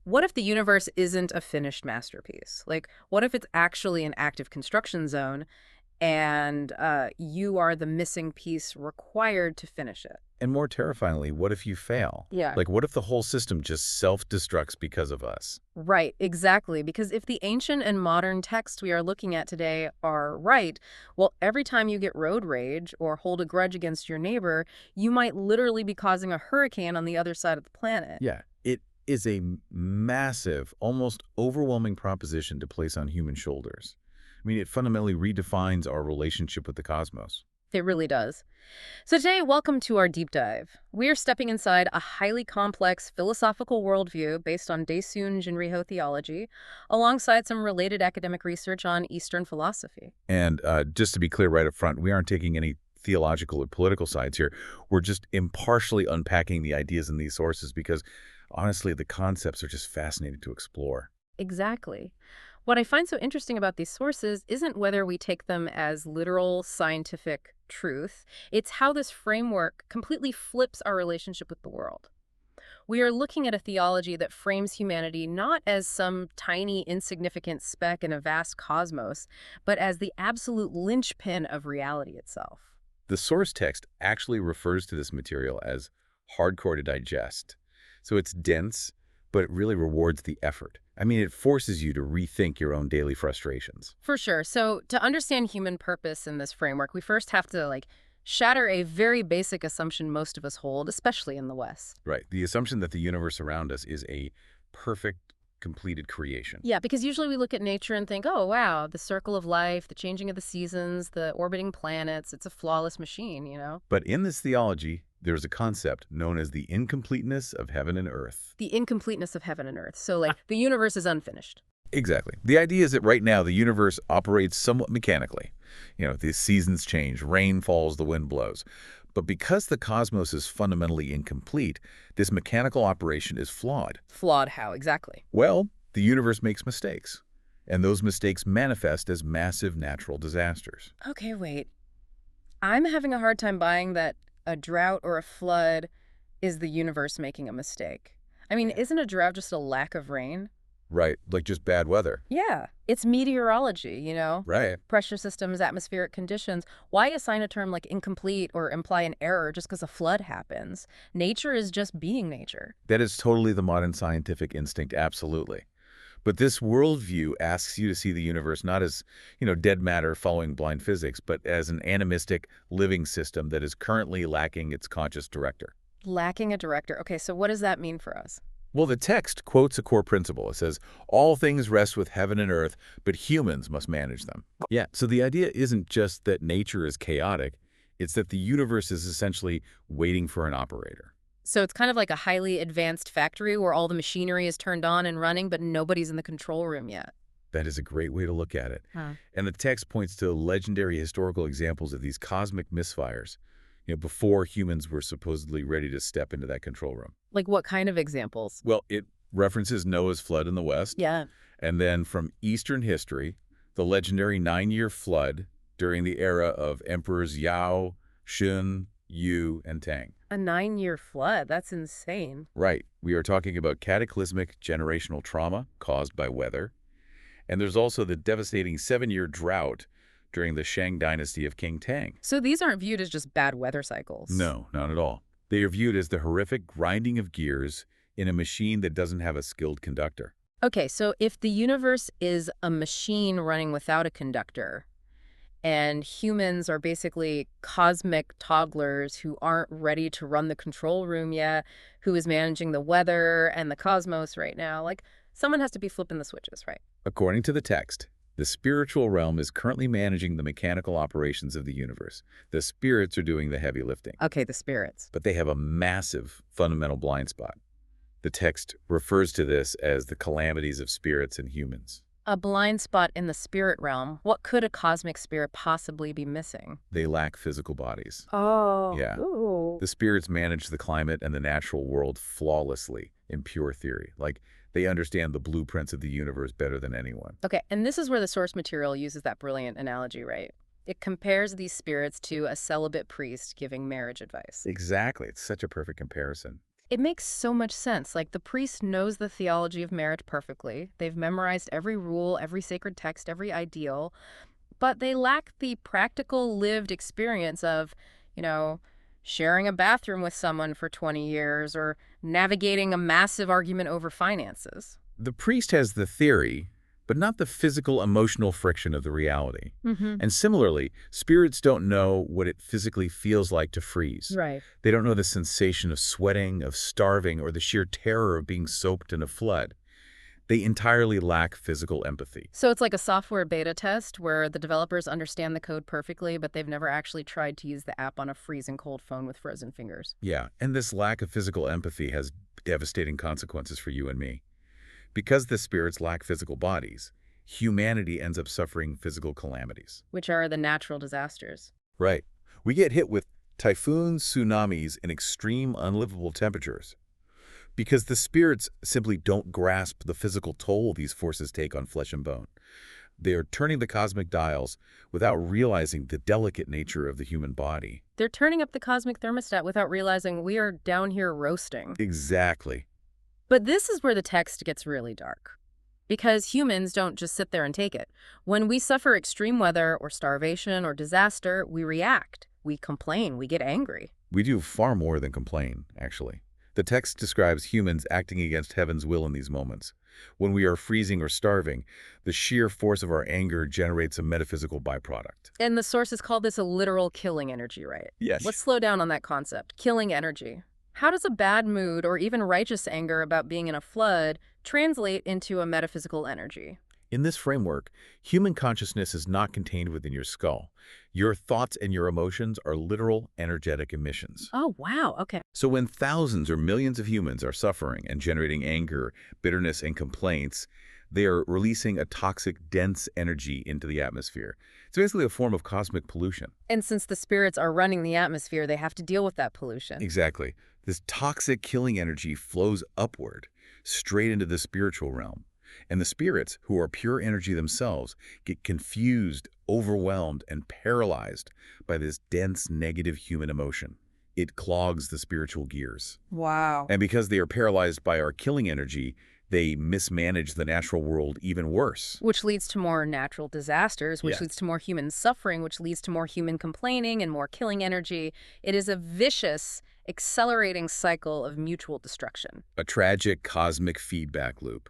What if the universe isn't a finished masterpiece? Like, what if it's actually an active construction zone and you are the missing piece required to finish it? And more terrifyingly, what if you fail? Yeah. Like, what if the whole system just self-destructs because of us? Right, exactly. Because if the ancient and modern texts we are looking at today are right, well, every time you get road rage or hold a grudge against your neighbor, you might literally be causing a hurricane on the other side of the planet. Yeah, it is a massive, almost overwhelming proposition to place on human shoulders. I mean, it fundamentally redefines our relationship with the cosmos. It really does. So today, welcome to our deep dive. We are stepping inside a highly complex philosophical worldview based on Daesoon Jinrikyo theology, alongside some related academic research on Eastern philosophy. And just to be clear right up front, we aren't taking any theological or political sides here. We're just impartially unpacking the ideas in these sources because, honestly, the concepts are just fascinating to explore. Exactly. What I find so interesting about these sources isn't whether we take them as literal scientific truth, it's how this framework completely flips our relationship with the world. We are looking at a theology that frames humanity not as some tiny, insignificant speck in a vast cosmos, but as the absolute linchpin of reality itself. The source text actually refers to this material as hardcore to digest. So it's dense, but it really rewards the effort. I mean, it forces you to rethink your own daily frustrations. For sure. So to understand human purpose in this framework, we first have to, shatter a very basic assumption most of us hold, especially in the West. Right. The assumption that the universe around us is a perfect, completed creation. Yeah, because usually we look at nature and think, oh, wow, the circle of life, the changing of the seasons, the orbiting planets, it's a flawless machine, you know? But in this theology, there's a concept known as the incompleteness of heaven and earth. The incompleteness of heaven and earth. So, the universe is unfinished. Exactly. The idea is that right now the universe operates somewhat mechanically. The seasons change, rain falls, the wind blows. But because the cosmos is fundamentally incomplete, this mechanical operation is flawed. Flawed how, exactly? Well, the universe makes mistakes, and those mistakes manifest as massive natural disasters. Okay, wait. I'm having a hard time buying that a drought or a flood is the universe making a mistake. I mean, isn't a drought just a lack of rain? Right, like just bad weather. Yeah, it's meteorology, Right. Pressure systems, atmospheric conditions. Why assign a term like incomplete or imply an error just because a flood happens? Nature is just being nature. That is totally the modern scientific instinct, absolutely. But this worldview asks you to see the universe not as, dead matter following blind physics, but as an animistic living system that is currently lacking its conscious director. Lacking a director. Okay, so what does that mean for us? Well, the text quotes a core principle. It says, all things rest with heaven and earth, but humans must manage them. Yeah, so the idea isn't just that nature is chaotic, it's that the universe is essentially waiting for an operator. So it's kind of like a highly advanced factory where all the machinery is turned on and running, but nobody's in the control room yet. That is a great way to look at it. Huh. And the text points to legendary historical examples of these cosmic misfires, before humans were supposedly ready to step into that control room. Like what kind of examples? Well, it references Noah's flood in the West, Yeah. and then from Eastern history, the legendary 9-year flood during the era of emperors Yao, Shun, Yu, and Tang. A 9-year flood. That's insane. Right. We are talking about cataclysmic generational trauma caused by weather. And there's also the devastating 7-year drought during the Shang dynasty of King Tang. So these aren't viewed as just bad weather cycles. No, not at all. They are viewed as the horrific grinding of gears in a machine that doesn't have a skilled conductor. Okay, so if the universe is a machine running without a conductor, and humans are basically cosmic toddlers who aren't ready to run the control room yet, who is managing the weather and the cosmos right now, someone has to be flipping the switches, right? According to the text, the spiritual realm is currently managing the mechanical operations of the universe. The spirits are doing the heavy lifting. Okay, the spirits. But they have a massive fundamental blind spot. The text refers to this as the calamities of spirits and humans. A blind spot in the spirit realm. What could a cosmic spirit possibly be missing? They lack physical bodies. Oh. Yeah. Ooh. The spirits manage the climate and the natural world flawlessly in pure theory. They understand the blueprints of the universe better than anyone. Okay, and this is where the source material uses that brilliant analogy, right? It compares these spirits to a celibate priest giving marriage advice. Exactly. It's such a perfect comparison. It makes so much sense. Like, the priest knows the theology of marriage perfectly. They've memorized every rule, every sacred text, every ideal, but they lack the practical lived experience of, you know, sharing a bathroom with someone for 20 years or navigating a massive argument over finances. The priest has the theory, but not the physical, emotional friction of the reality. Mm-hmm. And similarly, spirits don't know what it physically feels like to freeze. Right. They don't know the sensation of sweating, of starving, or the sheer terror of being soaked in a flood. They entirely lack physical empathy. So it's like a software beta test where the developers understand the code perfectly, but they've never actually tried to use the app on a freezing cold phone with frozen fingers. Yeah, and this lack of physical empathy has devastating consequences for you and me. Because the spirits lack physical bodies, humanity ends up suffering physical calamities. Which are the natural disasters. Right. We get hit with typhoons, tsunamis, and extreme unlivable temperatures. Because the spirits simply don't grasp the physical toll these forces take on flesh and bone. They are turning the cosmic dials without realizing the delicate nature of the human body. They're turning up the cosmic thermostat without realizing we are down here roasting. Exactly. But this is where the text gets really dark. Because humans don't just sit there and take it. When we suffer extreme weather or starvation or disaster, we react. We complain. We get angry. We do far more than complain, actually. The text describes humans acting against heaven's will in these moments. When we are freezing or starving, the sheer force of our anger generates a metaphysical byproduct. And the sources call this a literal killing energy, right? Yes. Let's slow down on that concept. Killing energy. How does a bad mood or even righteous anger about being in a flood translate into a metaphysical energy? In this framework, human consciousness is not contained within your skull. Your thoughts and your emotions are literal energetic emissions. Oh, wow. Okay. So when thousands or millions of humans are suffering and generating anger, bitterness, and complaints, they are releasing a toxic, dense energy into the atmosphere. It's basically a form of cosmic pollution. And since the spirits are running the atmosphere, they have to deal with that pollution. Exactly. This toxic killing energy flows upward, straight into the spiritual realm. And the spirits, who are pure energy themselves, get confused, overwhelmed, and paralyzed by this dense negative human emotion. It clogs the spiritual gears. Wow. And because they are paralyzed by our killing energy, they mismanage the natural world even worse. Which leads to more natural disasters, which Yeah. leads to more human suffering, which leads to more human complaining and more killing energy. It is a vicious, accelerating cycle of mutual destruction. A tragic cosmic feedback loop.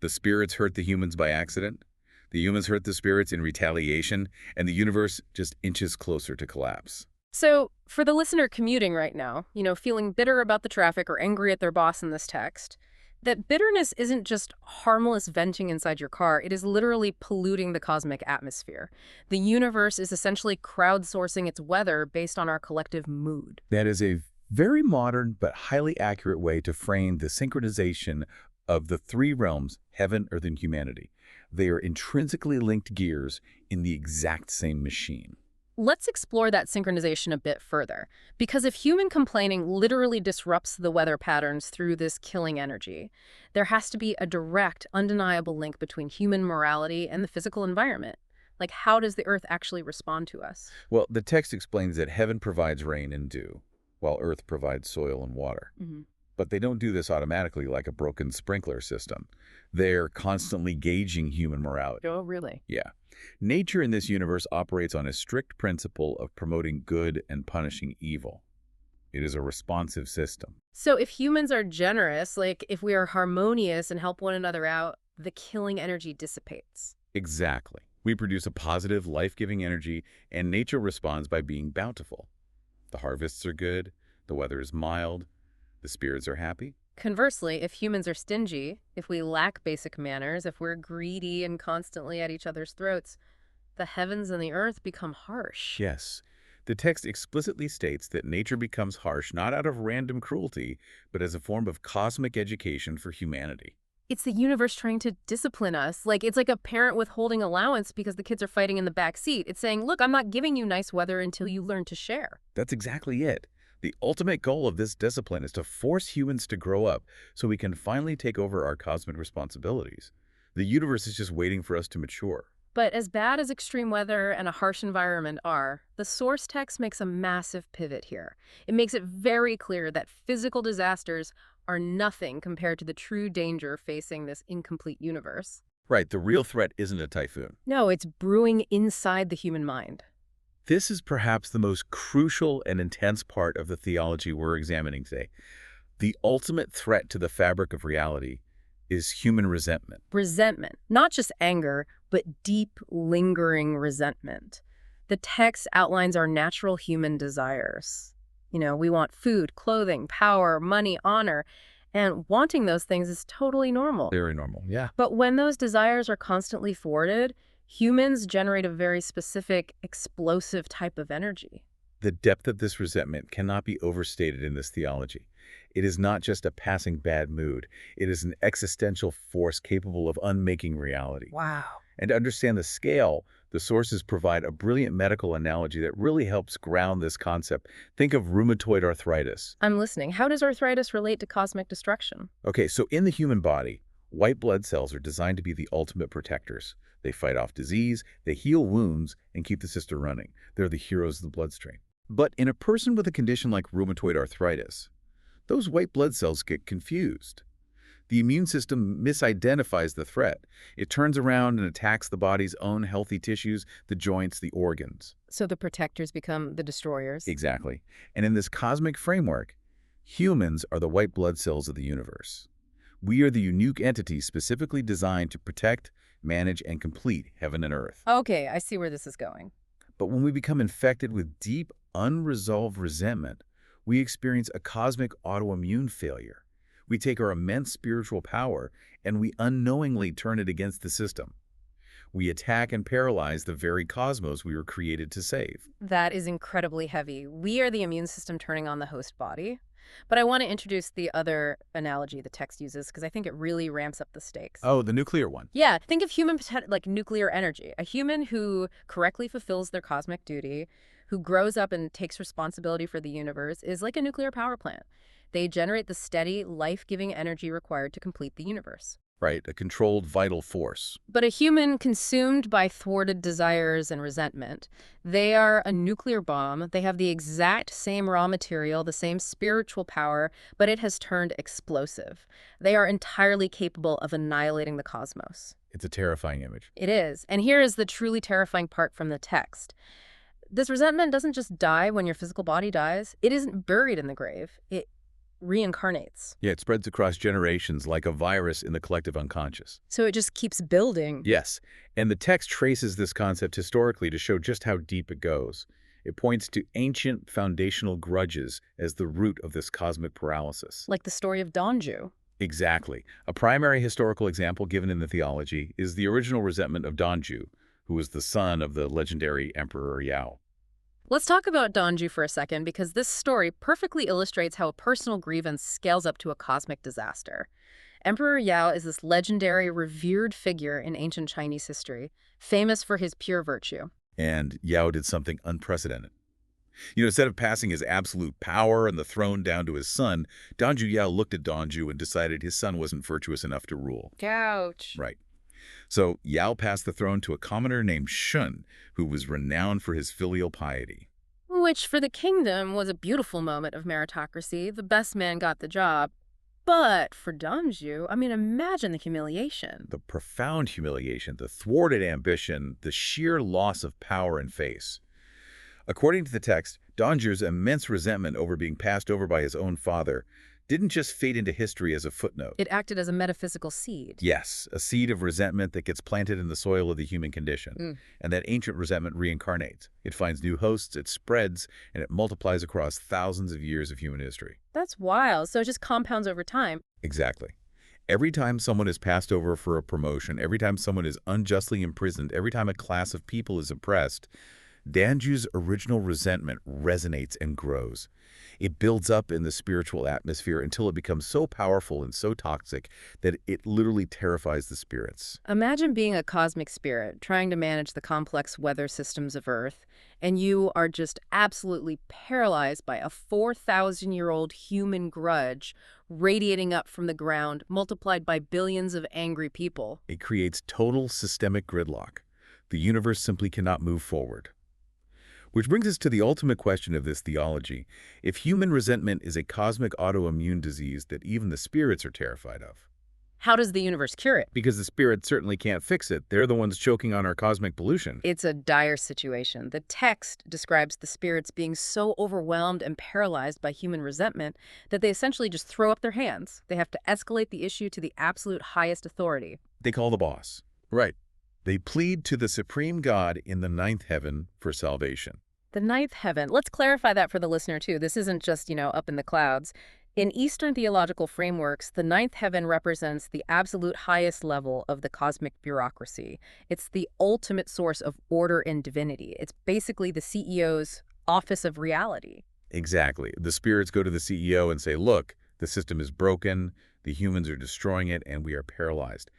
The spirits hurt the humans by accident, the humans hurt the spirits in retaliation, and the universe just inches closer to collapse. So, for the listener commuting right now, feeling bitter about the traffic or angry at their boss in this text, that bitterness isn't just harmless venting inside your car, it is literally polluting the cosmic atmosphere. The universe is essentially crowdsourcing its weather based on our collective mood. That is a very modern but highly accurate way to frame the synchronization of the three realms, heaven, earth, and humanity. They are intrinsically linked gears in the exact same machine. Let's explore that synchronization a bit further, because if human complaining literally disrupts the weather patterns through this killing energy, there has to be a direct, undeniable link between human morality and the physical environment. Like, how does the earth actually respond to us? Well, the text explains that heaven provides rain and dew, while earth provides soil and water. Mm-hmm. But they don't do this automatically like a broken sprinkler system. They're constantly gauging human morality. Oh, really? Yeah. Nature in this universe operates on a strict principle of promoting good and punishing evil. It is a responsive system. So if humans are generous, like if we are harmonious and help one another out, the killing energy dissipates. Exactly. We produce a positive, life-giving energy, and nature responds by being bountiful. The harvests are good, the weather is mild, the spirits are happy. Conversely, if humans are stingy, if we lack basic manners, if we're greedy and constantly at each other's throats, the heavens and the earth become harsh. Yes. The text explicitly states that nature becomes harsh not out of random cruelty, but as a form of cosmic education for humanity. It's the universe trying to discipline us. It's like a parent withholding allowance because the kids are fighting in the back seat. It's saying, look, I'm not giving you nice weather until you learn to share. That's exactly it. The ultimate goal of this discipline is to force humans to grow up so we can finally take over our cosmic responsibilities. The universe is just waiting for us to mature. But as bad as extreme weather and a harsh environment are, the source text makes a massive pivot here. It makes it very clear that physical disasters are nothing compared to the true danger facing this incomplete universe. Right, the real threat isn't a typhoon. No, it's brewing inside the human mind. This is perhaps the most crucial and intense part of the theology we're examining today. The ultimate threat to the fabric of reality is human resentment. Resentment, not just anger, but deep, lingering resentment. The text outlines our natural human desires. We want food, clothing, power, money, honor, and wanting those things is totally normal. Very normal, yeah. But when those desires are constantly thwarted, humans generate a very specific, explosive type of energy. The depth of this resentment cannot be overstated in this theology. It is not just a passing bad mood. It is an existential force capable of unmaking reality. Wow. And to understand the scale, the sources provide a brilliant medical analogy that really helps ground this concept. Think of rheumatoid arthritis. I'm listening. How does arthritis relate to cosmic destruction? Okay, so in the human body, white blood cells are designed to be the ultimate protectors. They fight off disease, they heal wounds, and keep the system running. They're the heroes of the bloodstream. But in a person with a condition like rheumatoid arthritis, those white blood cells get confused. The immune system misidentifies the threat. It turns around and attacks the body's own healthy tissues, the joints, the organs. So the protectors become the destroyers? Exactly. And in this cosmic framework, humans are the white blood cells of the universe. We are the unique entity specifically designed to protect, manage, and complete heaven and earth. Okay, I see where this is going. But when we become infected with deep, unresolved resentment, we experience a cosmic autoimmune failure. We take our immense spiritual power and we unknowingly turn it against the system. We attack and paralyze the very cosmos we were created to save. That is incredibly heavy. We are the immune system turning on the host body. But I want to introduce the other analogy the text uses because I think it really ramps up the stakes. Oh, the nuclear one. Yeah, think of like nuclear energy. A human who correctly fulfills their cosmic duty, who grows up and takes responsibility for the universe, is like a nuclear power plant. They generate the steady, life-giving energy required to complete the universe. Right, a controlled vital force. But a human consumed by thwarted desires and resentment, they are a nuclear bomb. They have the exact same raw material, the same spiritual power, but it has turned explosive. They are entirely capable of annihilating the cosmos. It's a terrifying image. It is. And here is the truly terrifying part from the text. This resentment doesn't just die when your physical body dies. It isn't buried in the grave. It reincarnates. Yeah, it spreads across generations like a virus in the collective unconscious. So it just keeps building. Yes, and the text traces this concept historically to show just how deep it goes. It points to ancient foundational grudges as the root of this cosmic paralysis. Like the story of Donju. Exactly. A primary historical example given in the theology is the original resentment of Donju, who was the son of the legendary Emperor Yao. Let's talk about Donju for a second because this story perfectly illustrates how a personal grievance scales up to a cosmic disaster. Emperor Yao is this legendary, revered figure in ancient Chinese history, famous for his pure virtue. And Yao did something unprecedented. Instead of passing his absolute power and the throne down to his son, Donju Yao looked at Donju and decided his son wasn't virtuous enough to rule. Ouch. Right. So Yao passed the throne to a commoner named Shun, who was renowned for his filial piety. Which, for the kingdom, was a beautiful moment of meritocracy. The best man got the job. But for Donju, imagine the humiliation. The profound humiliation, the thwarted ambition, the sheer loss of power and face. According to the text, Donju's immense resentment over being passed over by his own father didn't just fade into history as a footnote. It acted as a metaphysical seed. Yes, a seed of resentment that gets planted in the soil of the human condition. And that ancient resentment reincarnates. It finds new hosts, it spreads, and it multiplies across thousands of years of human history. That's wild. So it just compounds over time. Exactly. Every time someone is passed over for a promotion, every time someone is unjustly imprisoned, every time a class of people is oppressed, Donju's original resentment resonates and grows. It builds up in the spiritual atmosphere until it becomes so powerful and so toxic that it literally terrifies the spirits. Imagine being a cosmic spirit trying to manage the complex weather systems of Earth, and you are just absolutely paralyzed by a 4,000-year-old human grudge radiating up from the ground, multiplied by billions of angry people. It creates total systemic gridlock. The universe simply cannot move forward. Which brings us to the ultimate question of this theology. If human resentment is a cosmic autoimmune disease that even the spirits are terrified of, How does the universe cure it? because the spirits certainly can't fix it. They're the ones choking on our cosmic pollution. It's a dire situation. The text describes the spirits being so overwhelmed and paralyzed by human resentment that they essentially just throw up their hands. They have to escalate the issue to the absolute highest authority. They call the boss. Right. They plead to the supreme God in the ninth heaven for salvation. The ninth heaven. Let's clarify that for the listener, too. This isn't just, up in the clouds. In Eastern theological frameworks, the ninth heaven represents the absolute highest level of the cosmic bureaucracy. It's the ultimate source of order and divinity. It's basically the CEO's office of reality. Exactly. The spirits go to the CEO and say, look, the system is broken, the humans are destroying it, and we are paralyzed.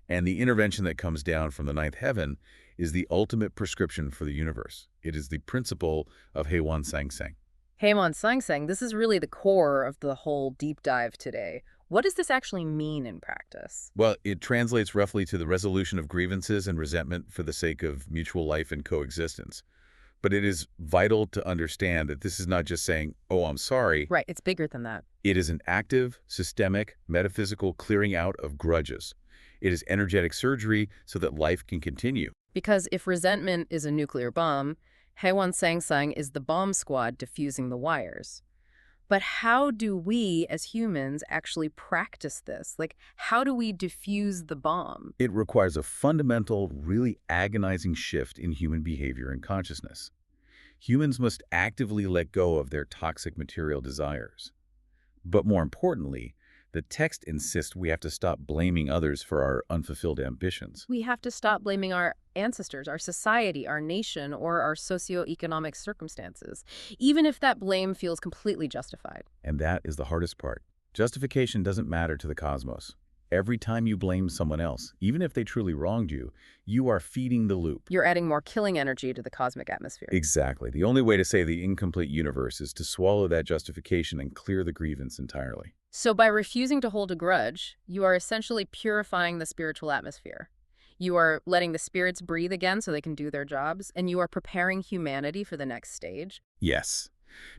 And the intervention that comes down from the ninth heaven is the ultimate prescription for the universe. It is the principle of Heiwan Sang Sang. Heiman Sangsang, this is really the core of the whole deep dive today. What does this actually mean in practice? Well, it translates roughly to the resolution of grievances and resentment for the sake of mutual life and coexistence. But it is vital to understand that this is not just saying, oh, I'm sorry. Right, it's bigger than that. It is an active, systemic, metaphysical clearing out of grudges. It is energetic surgery so that life can continue. Because if resentment is a nuclear bomb, Heiwan Sangsang is the bomb squad diffusing the wires. But how do we, as humans, actually practice this? Like, how do we diffuse the bomb? It requires a fundamental, really agonizing shift in human behavior and consciousness. Humans must actively let go of their toxic material desires. But more importantly, the text insists we have to stop blaming others for our unfulfilled ambitions. We have to stop blaming our ancestors, our society, our nation, or our socioeconomic circumstances, even if that blame feels completely justified. And that is the hardest part. Justification doesn't matter to the cosmos. Every time you blame someone else, even if they truly wronged you, you are feeding the loop. You're adding more killing energy to the cosmic atmosphere. Exactly. The only way to save the incomplete universe is to swallow that justification and clear the grievance entirely. So by refusing to hold a grudge, you are essentially purifying the spiritual atmosphere. You are letting the spirits breathe again so they can do their jobs, and you are preparing humanity for the next stage. Yes,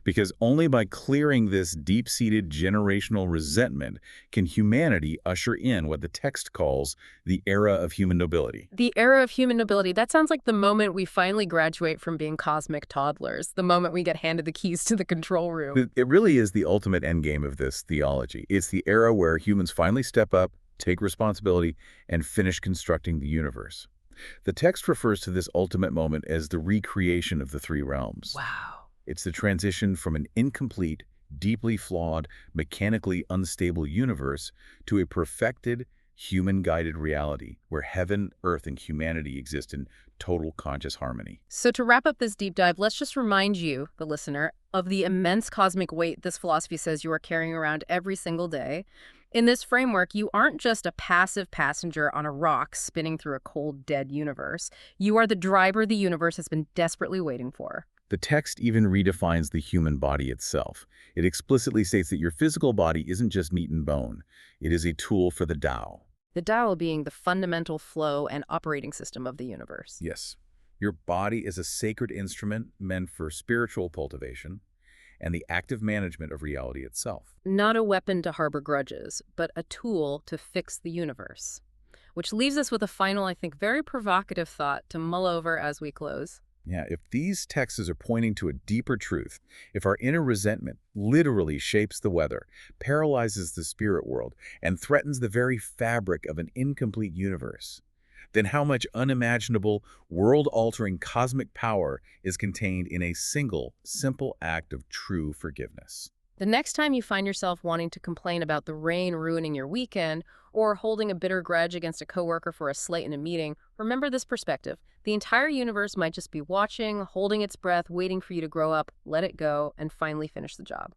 because only by clearing this deep-seated generational resentment can humanity usher in what the text calls the era of human nobility. The era of human nobility, that sounds like the moment we finally graduate from being cosmic toddlers, the moment we get handed the keys to the control room. It really is the ultimate endgame of this theology. It's the era where humans finally step up, take responsibility, and finish constructing the universe. The text refers to this ultimate moment as the recreation of the three realms. Wow. It's the transition from an incomplete, deeply flawed, mechanically unstable universe to a perfected, human-guided reality where heaven, earth, and humanity exist in total conscious harmony. So to wrap up this deep dive, let's just remind you, the listener, of the immense cosmic weight this philosophy says you are carrying around every single day. In this framework, you aren't just a passive passenger on a rock spinning through a cold, dead universe. You are the driver the universe has been desperately waiting for. The text even redefines the human body itself. It explicitly states that your physical body isn't just meat and bone. It is a tool for the Tao. The Tao being the fundamental flow and operating system of the universe. Yes. Your body is a sacred instrument meant for spiritual cultivation and the active management of reality itself. Not a weapon to harbor grudges, but a tool to fix the universe. Which leaves us with a final, I think, very provocative thought to mull over as we close. Yeah, if these texts are pointing to a deeper truth, if our inner resentment literally shapes the weather, paralyzes the spirit world, and threatens the very fabric of an incomplete universe, then how much unimaginable, world-altering cosmic power is contained in a single, simple act of true forgiveness? The next time you find yourself wanting to complain about the rain ruining your weekend or holding a bitter grudge against a coworker for a slight in a meeting, remember this perspective. The entire universe might just be watching, holding its breath, waiting for you to grow up, let it go, and finally finish the job.